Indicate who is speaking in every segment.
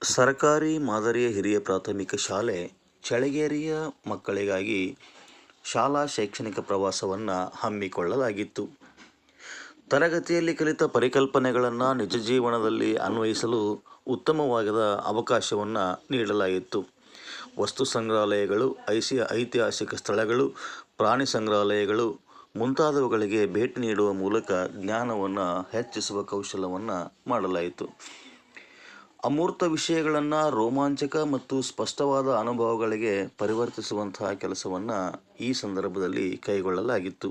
Speaker 1: ಸರ್ಕಾರಿ ಮಾದರಿಯ ಹಿರಿಯ ಪ್ರಾಥಮಿಕ ಶಾಲೆ ಚಳಗೇರಿಯ ಮಕ್ಕಳಿಗಾಗಿ ಶಾಲಾ ಶೈಕ್ಷಣಿಕ ಪ್ರವಾಸವನ್ನು ಹಮ್ಮಿಕೊಳ್ಳಲಾಗಿತ್ತು. ತರಗತಿಯಲ್ಲಿ ಕಲಿತ ಪರಿಕಲ್ಪನೆಗಳನ್ನು ನಿಜ ಜೀವನದಲ್ಲಿ ಅನ್ವಯಿಸಲು ಉತ್ತಮವಾದ ಅವಕಾಶವನ್ನು ನೀಡಲಾಗಿತ್ತು. ವಸ್ತು ಸಂಗ್ರಹಾಲಯಗಳು, ಐತಿಹಾಸಿಕ ಸ್ಥಳಗಳು, ಪ್ರಾಣಿ ಸಂಗ್ರಹಾಲಯಗಳು ಮುಂತಾದವುಗಳಿಗೆ ಭೇಟಿ ನೀಡುವ ಮೂಲಕ ಜ್ಞಾನವನ್ನು ಹೆಚ್ಚಿಸುವ ಕೌಶಲವನ್ನು ಮಾಡಲಾಯಿತು. ಅಮೂರ್ತ ವಿಷಯಗಳನ್ನು ರೋಮಾಂಚಕ ಮತ್ತು ಸ್ಪಷ್ಟವಾದ ಅನುಭವಗಳಿಗೆ ಪರಿವರ್ತಿಸುವಂತಹ ಕೆಲಸವನ್ನು ಈ ಸಂದರ್ಭದಲ್ಲಿ ಕೈಗೊಳ್ಳಲಾಗಿತ್ತು.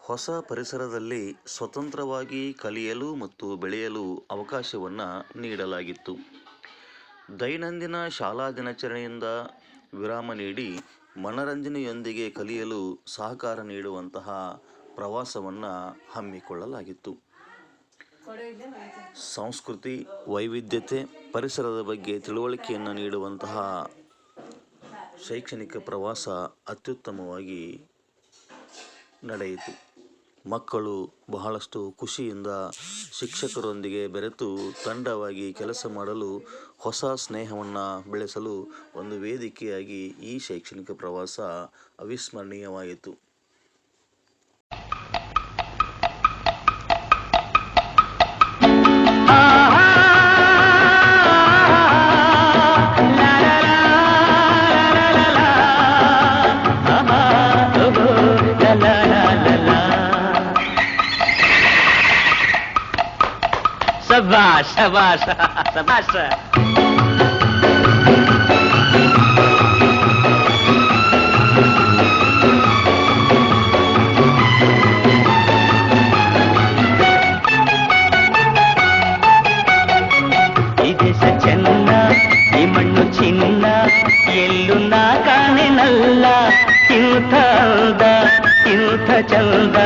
Speaker 1: ಹೊಸ ಪರಿಸರದಲ್ಲಿ ಸ್ವತಂತ್ರವಾಗಿ ಕಲಿಯಲು ಮತ್ತು ಬೆಳೆಯಲು ಅವಕಾಶವನ್ನು ನೀಡಲಾಗಿತ್ತು. ದೈನಂದಿನ ಶಾಲಾ ದಿನಚರಿಯಿಂದ ವಿರಾಮ ನೀಡಿ ಮನರಂಜನೆಯೊಂದಿಗೆ ಕಲಿಯಲು ಸಹಕಾರ ನೀಡುವಂತಹ ಪ್ರವಾಸವನ್ನು ಹಮ್ಮಿಕೊಳ್ಳಲಾಗಿತ್ತು. ಸಂಸ್ಕೃತಿ, ವೈವಿಧ್ಯತೆ, ಪರಿಸರದ ಬಗ್ಗೆ ತಿಳುವಳಿಕೆಯನ್ನು ನೀಡುವಂತಹ ಶೈಕ್ಷಣಿಕ ಪ್ರವಾಸ ಅತ್ಯುತ್ತಮವಾಗಿ ನಡೆಯಿತು. ಮಕ್ಕಳು ಬಹಳಷ್ಟು ಖುಷಿಯಿಂದ ಶಿಕ್ಷಕರೊಂದಿಗೆ ಬೆರೆತು ತಂಡವಾಗಿ ಕೆಲಸ ಮಾಡಲು, ಹೊಸ ಸ್ನೇಹವನ್ನು ಬೆಳೆಸಲು ಒಂದು ವೇದಿಕೆಯಾಗಿ ಈ ಶೈಕ್ಷಣಿಕ ಪ್ರವಾಸ ಅವಿಸ್ಮರಣೀಯವಾಯಿತು.
Speaker 2: शाबाश शाबाश शाबाश। ಈ ದೇಶ ಚೆನ್ನ, ಈ ಮಣ್ಣು ಚಿನ್ನ, ಎಲ್ಲೂ ನಾ ಕಾಣೆನಲ್ಲ ಇಂಥ ಅಂದ ಇಂಥ ಚಂದ